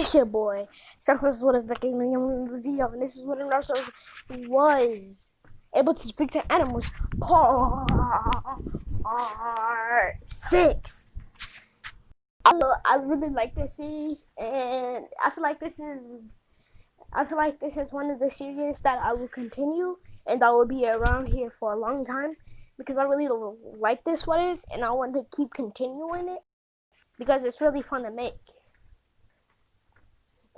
It's your boy. Circles what is back in the video, and this is what Naruto was able to speak to animals. Part 6. I really like this series, and I feel like this is one of the series that I will continue, and that will be around here for a long time because I really like this what if, and I want to keep continuing it because it's really fun to make.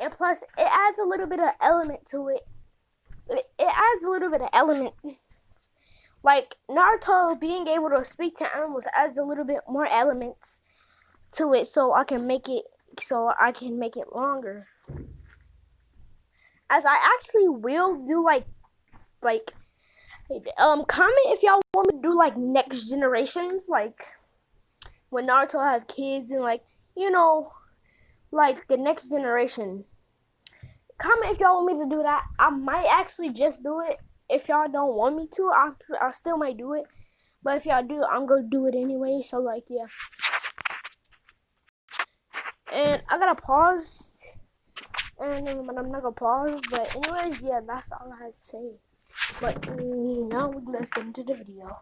And plus, it adds a little bit of element to it. It adds a little bit of element. Like, Naruto being able to speak to animals adds a little bit more elements to it so I can make it longer. As I actually will do comment if y'all want me to do like next generations, like when Naruto have kids and like the next generation. Comment if y'all want me to do that. I might actually just do it. If y'all don't want me to, I still might do it. But if y'all do, I'm gonna do it anyway. So like, yeah. And I gotta pause. And I'm not gonna pause. But anyways, yeah, that's all I had to say. But now let's get into the video.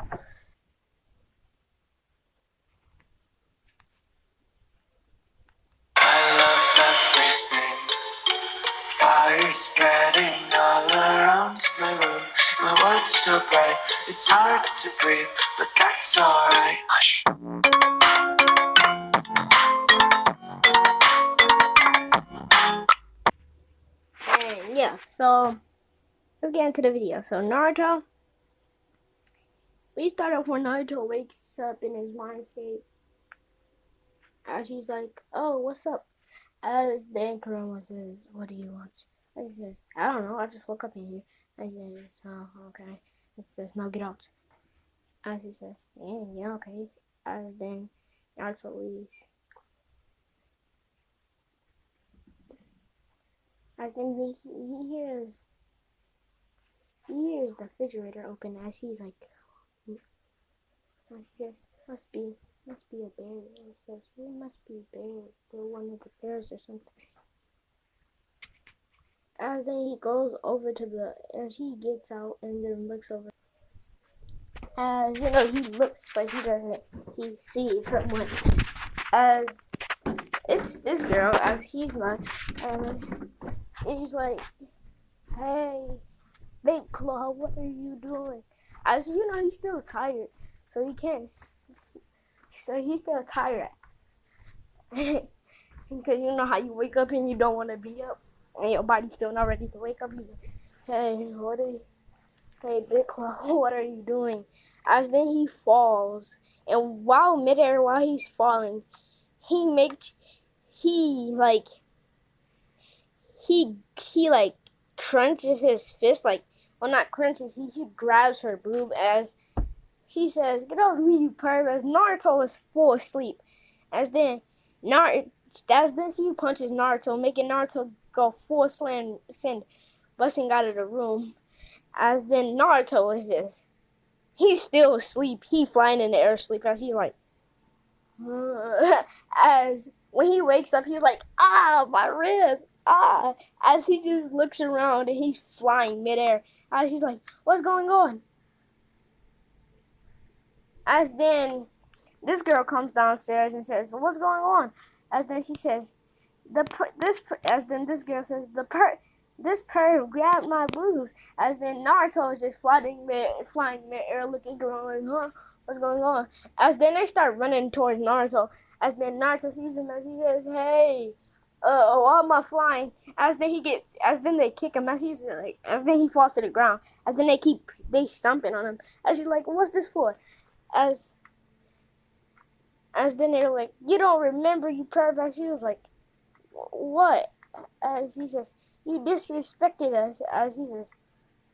Fire spreading all around my room. My world's so bright, it's hard to breathe, but that's alright. Hush. And yeah, so let's get into the video. So Naruto, we start off when Naruto wakes up in his mind state. As he's like, "Oh, what's up?" As then Kurama says, "What do you want?" And he says, "I don't know. I just woke up in here." And he says, "Oh, okay." He says, "Now get out." As he says, "Yeah, okay." As then Naruto leaves. As then he hears the refrigerator open. As he's like, as he says, must be a bear. He says, "It must be a bear. They're one of the bears or something." And then he goes over to as he gets out and then looks over. As he looks, but he doesn't. He sees someone. As it's this girl. As he's like, as he's like, "Hey, Big Claw, what are you doing?" As he's still tired, so he can't. So he's still tired. Because you know how you wake up and you don't want to be up, and your body's still not ready to wake up. He's like, "Hey, Big Claw, what are you doing?" As then he falls, and while he's falling, he crunches his fist, not crunches, he grabs her boob as she says, "Get off me, you perv," as Naruto is full asleep. As then she punches Naruto, making Naruto go full send, busting out of the room. As then Naruto is he's still asleep. He flying in the air asleep as he's like, as when he wakes up, he's like, my rib, as he just looks around and he's flying midair. As he's like, "What's going on?" As then this girl comes downstairs and says, "What's going on?" As then she says, as then this girl says, this perv grabbed my boobs." As then Naruto is just flying mid-air, looking around like, "Huh? What's going on?" As then they start running towards Naruto. As then Naruto sees him as he says, "Hey, why am I flying?" As then they kick him as then he falls to the ground. As then they stomping on him. As he's like, "What's this for?" As then they're like, "You don't remember, you perv." As he was like, "What?" As he says, "You disrespected us." As he says,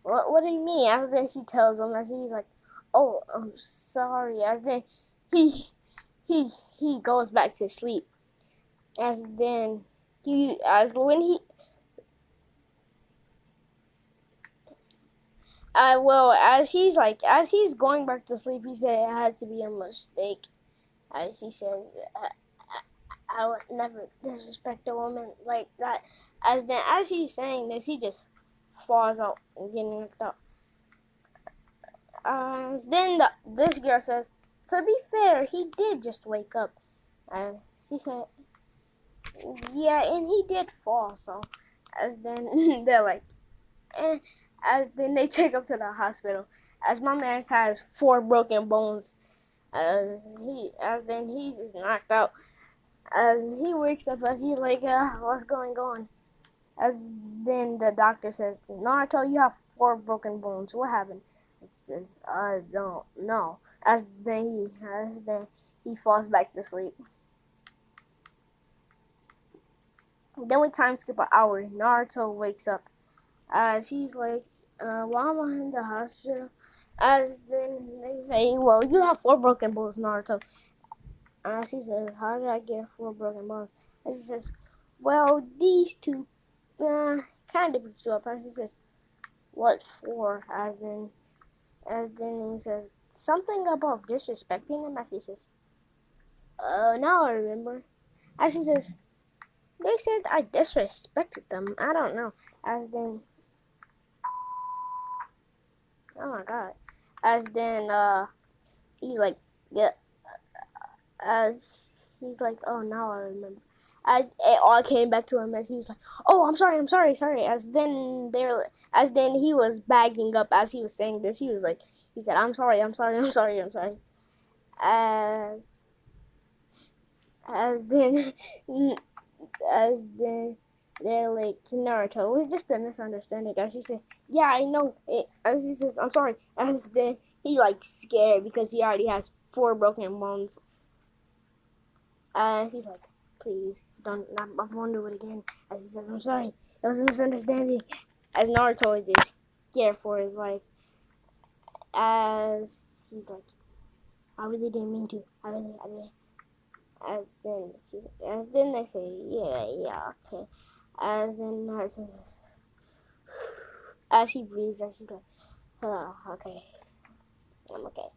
What do you mean?" As then she tells him, as he's like, "Oh, I'm sorry." As then he goes back to sleep. As then as he's going back to sleep, he said it had to be a mistake. As he said, I would never disrespect a woman like that. As he's saying this, he just falls out and getting knocked out. This girl says, to be fair, he did just wake up. And she said, yeah, and he did fall. So, as then they're like, eh. As then they take him to the hospital. As my man has 4 broken bones. As then he's just knocked out. As he wakes up, as he's like, what's going on? As then the doctor says, Naruto, you have 4 broken bones. What happened? It says, I don't know. As then he falls back to sleep. Then we time skip an hour. Naruto wakes up. As he's like, why am I in the hospital? As then they say, well, you have 4 broken bones, Naruto. As he says, how did I get 4 broken bones? As he says, well, these two kind of beat you up. As he says, what for? As then he says, something about disrespecting him. As he says, now I remember. As he says, they said I disrespected them. I don't know. As then, oh my god. As then, he like, yeah. As he's like, oh, now I remember. As it all came back to him, as he was like, oh, I'm sorry. As then he was bagging up as he was saying this. He was like, he said, I'm sorry. As as then as then they're like, Naruto, it was just a misunderstanding. As he says, yeah, I know. As he says, I'm sorry. As then he like scared because he already has 4 broken bones. He's like, please, I won't do it again. As he says, I'm sorry, it was a misunderstanding. As Naruto is just scared for his life. As he's like, I really didn't mean to. I really. As then they say, yeah, okay. As then Naruto says, as he breathes, as he's like, oh, okay, I'm okay.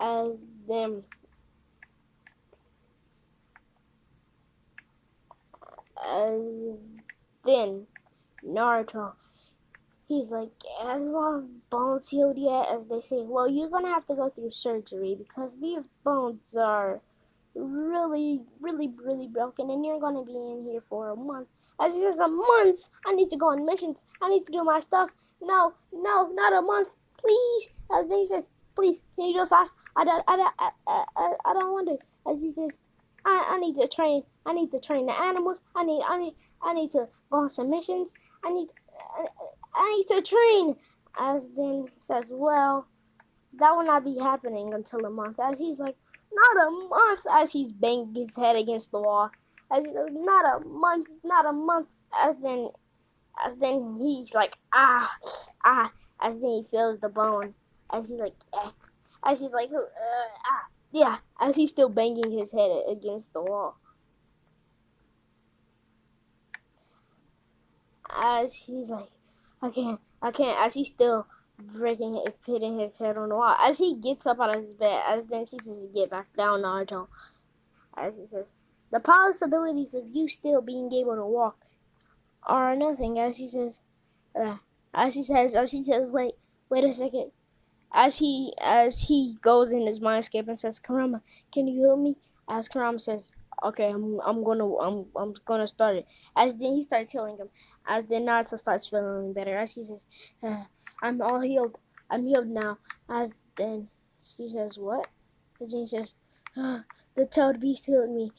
As then Naruto, he's like, has my bones healed yet? As they say, well, you're gonna have to go through surgery because these bones are really, really, really broken, and you're gonna be in here for a month. As he says, a month? I need to go on missions. I need to do my stuff. No, not a month, please. As he says, please, can you do it fast? I don't want to. As he says, I need to train. I need to train the animals. I need to go on some missions. I need to train. As then says, well, that will not be happening until a month. As he's like, not a month. As he's banging his head against the wall. As he goes, not a month. As then he's like, ah. As then he feels the bone. As he's like, As he's like, yeah. As he's still banging his head against the wall. As he's like, I can't. As he's still hitting his head on the wall. As he gets up out of his bed, as then she says, get back down, Naruto. As he says, the possibilities of you still being able to walk are nothing. As he says, wait a second. As he goes in his mindscape and says, Kurama, can you heal me? As Kurama says, okay, I'm gonna start it. As then he starts healing him. As then Naruto starts feeling better. As he says, I'm all healed. I'm healed now. As then she says, what? As then he says, the Toad Beast healed me.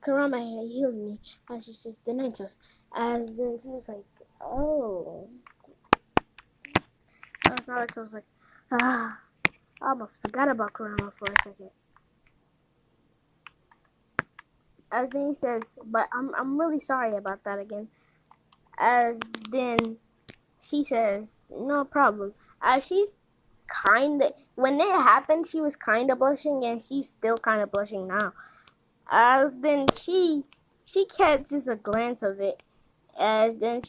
Kurama healed me. As she says, the Ninjas. As then she was like, oh. As Naruto was like, I almost forgot about Kurama for a second. As then he says, but I'm really sorry about that again. As then she says, no problem. As she's when it happened, she was kind of blushing, and she's still kind of blushing now. As then she catches a glance of it. As then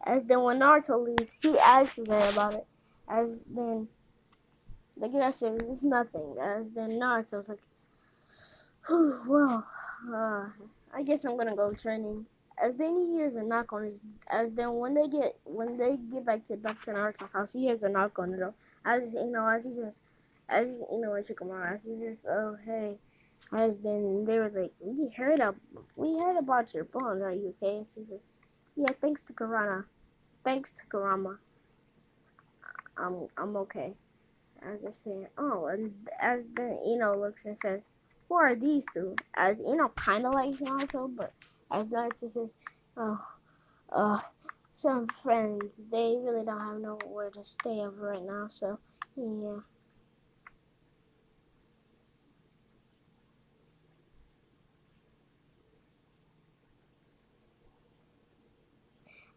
when Naruto leaves, she asks her about it. As then the girl says, it's nothing. As then Naruto's like, Well, I guess I'm gonna go training. As then he hears a knock on his. As then when they get back to Naruto's house, he hears a knock on the door. As he says, as Shikamaru, as he says, oh hey, as then they were like, we heard about your bones. Are you okay? And she says, yeah, thanks to Kurama, I'm okay. As I say, oh, and as then looks and says, who are these two? As kind of like Naruto, but as Naruto says, oh, uh, some friends, they really don't have nowhere to stay over right now, so yeah.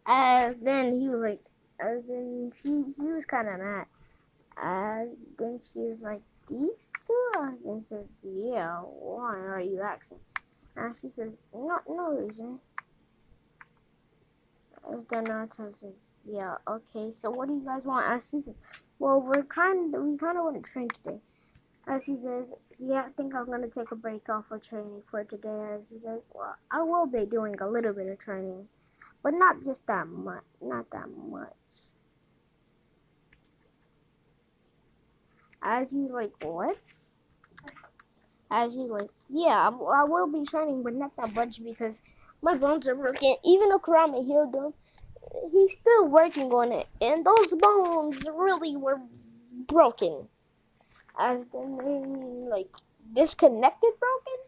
As then he was like, as then he was kind of mad. As then she was like, these two? And says, yeah. Why are you asking? And she says, no reason. And then Naruto says, yeah, okay. So what do you guys want? As she says, well, we kind of want to train today. As he says, yeah, I think I'm gonna take a break off of training for today. As he says, well, I will be doing a little bit of training, but not just that much. Not that much. As he's like, what? As he's like, yeah, I will be training, but not that much because my bones are broken. Even though Kurama healed them, he's still working on it, and those bones really were broken. As then they like disconnected broken.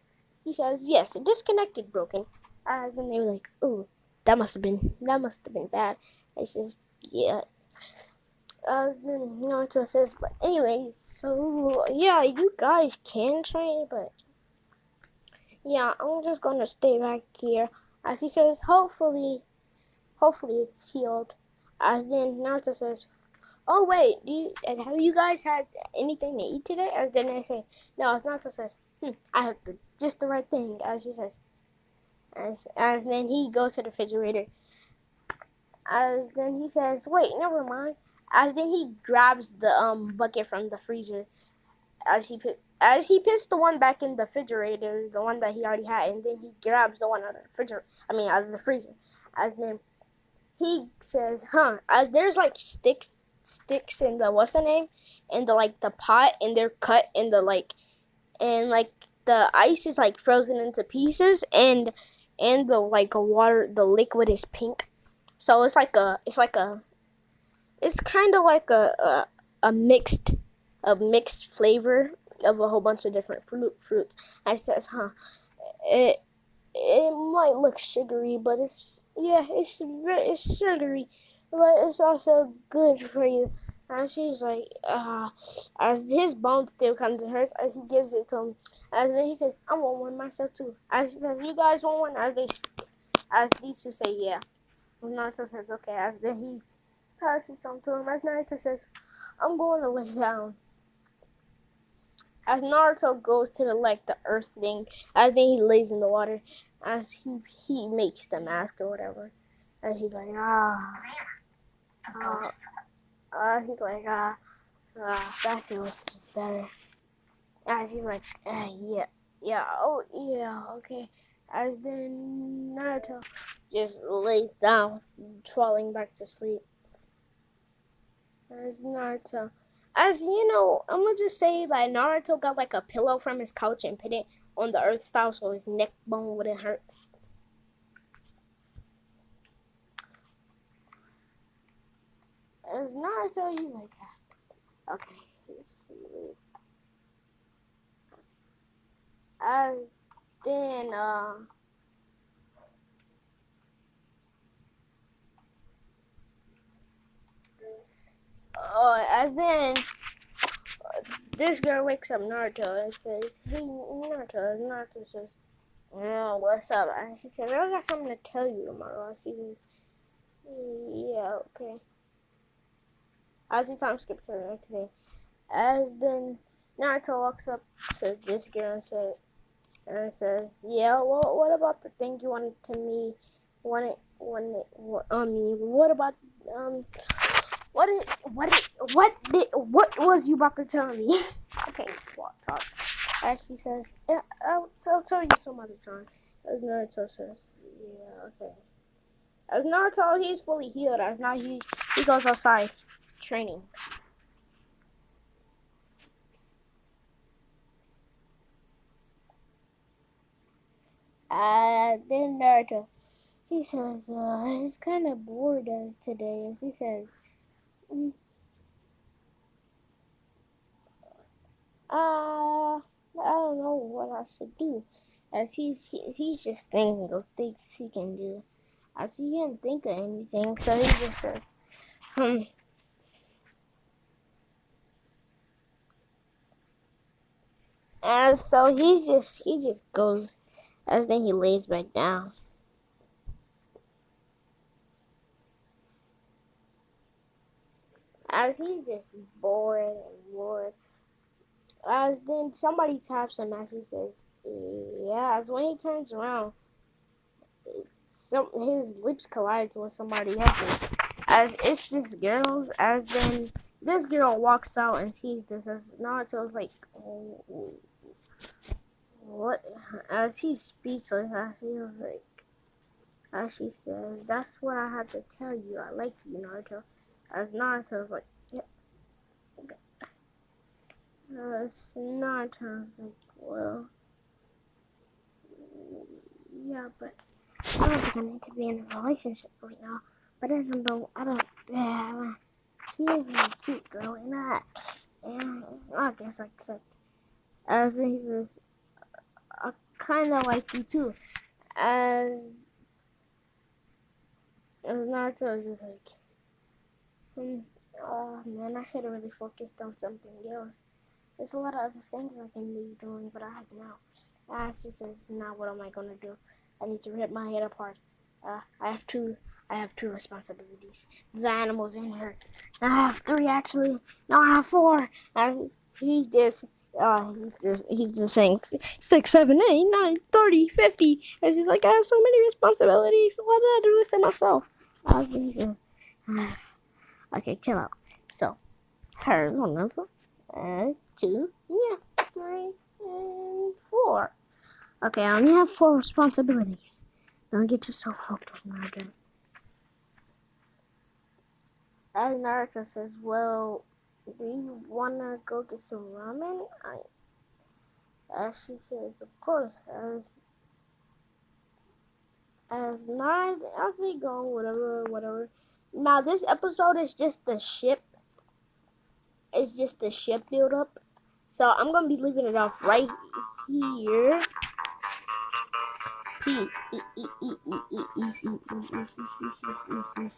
He says, yes, disconnected broken. As then they were like, ooh, that must have been bad. He says, yeah. Then Naruto says, but anyway, so yeah, you guys can train, but yeah, I'm just gonna stay back here. As he says, hopefully it's healed. As then Naruto says, oh wait, have you guys had anything to eat today? As then I say, no. As Naruto says, I have just the right thing. As he says, as then he goes to the refrigerator. As then he says, wait, never mind. As then he grabs the bucket from the freezer. As he puts the one back in the refrigerator, the one that he already had, and then he grabs the one out of the refrigerator. Out of the freezer. As then he says, as there's like sticks in the what's the name, in the like the pot, and they're cut in the and like the ice is like frozen into pieces, and the like water, the liquid is pink. So it's kind of like a mixed flavor of a whole bunch of different fruits. I says, it it might look sugary, but it's sugary, but it's also good for you. And she's like, as his bone still comes to hers, as he gives it to him, as then he says, I want one myself too. As he says, you guys want one? As these two say, yeah. And Naruto says, okay. As then he passes some to him. As Naruto says, I'm going to lay down. As Naruto goes to the earth thing, as then he lays in the water, as he makes the mask or whatever. As he's like, he's like, that feels better. As he's like, oh yeah, okay. As then Naruto just lays down, falling back to sleep. As Naruto, as you know, I'm gonna just say that Naruto got like a pillow from his couch and put it on the earth style so his neck bone wouldn't hurt. As Naruto, he's like, okay, let's see. As then, as then this girl wakes up Naruto and says, hey, Naruto. Naruto says, oh, what's up? And she says, I got something to tell you tomorrow. She says, yeah, okay. As the time skips to the next day. As then Naruto walks up to this girl and says, yeah, well, what about the thing you wanted to me? What about what was you about to tell me? Okay, swap talk. As she says, yeah, I'll tell you some other time. As Naruto says, yeah, okay. As Naruto, he's fully healed. As now he goes outside training. Then Naruto, he says, he's kind of bored today. And he says, mm, I don't know what I should do. As he's just thinking of things he can do. As he can't think of anything, so he just says, hmm. And so he just goes, as then he lays back down. As he's just bored and bored. As then somebody taps him as he says, yeah. As when he turns around, his lips collides with somebody else's. As it's this girl. As then this girl walks out and sees this. As Naruto's like, oh, what? As he speaks, as he was like, as she says, that's what I had to tell you. I like you, Naruto. As Naruto's like, yep. As Naruto's like, well, yeah, but I don't think I need to be in a relationship right now. But I don't know. I don't. Yeah, she is a cute girl, and I guess I said, as he says, I kind of like you too. As Naruto is just like, oh man, I should have really focused on something else. There's a lot of other things I can be doing, but I have now. She says, now what am I gonna do? I need to rip my head apart. I have two. I have two responsibilities. The animals in her. I have three actually. No, I have four. He's just. He's just saying 6, 7, 8, 9, 30, 50. And she's like, I have so many responsibilities. Why did I do this to myself? He's okay, chill out. So, here's one of them. 2, yeah, 3, and 4. Okay, I only have 4 responsibilities. Don't get yourself hooked on Naruto. As Naruto says, well, do you wanna go get some ramen? As she says, of course. As Naruto, as they go, whatever. Now this episode is just the ship. It's just the ship build up. So I'm gonna be leaving it off right here. P E E E E E E E E E E E E E E E E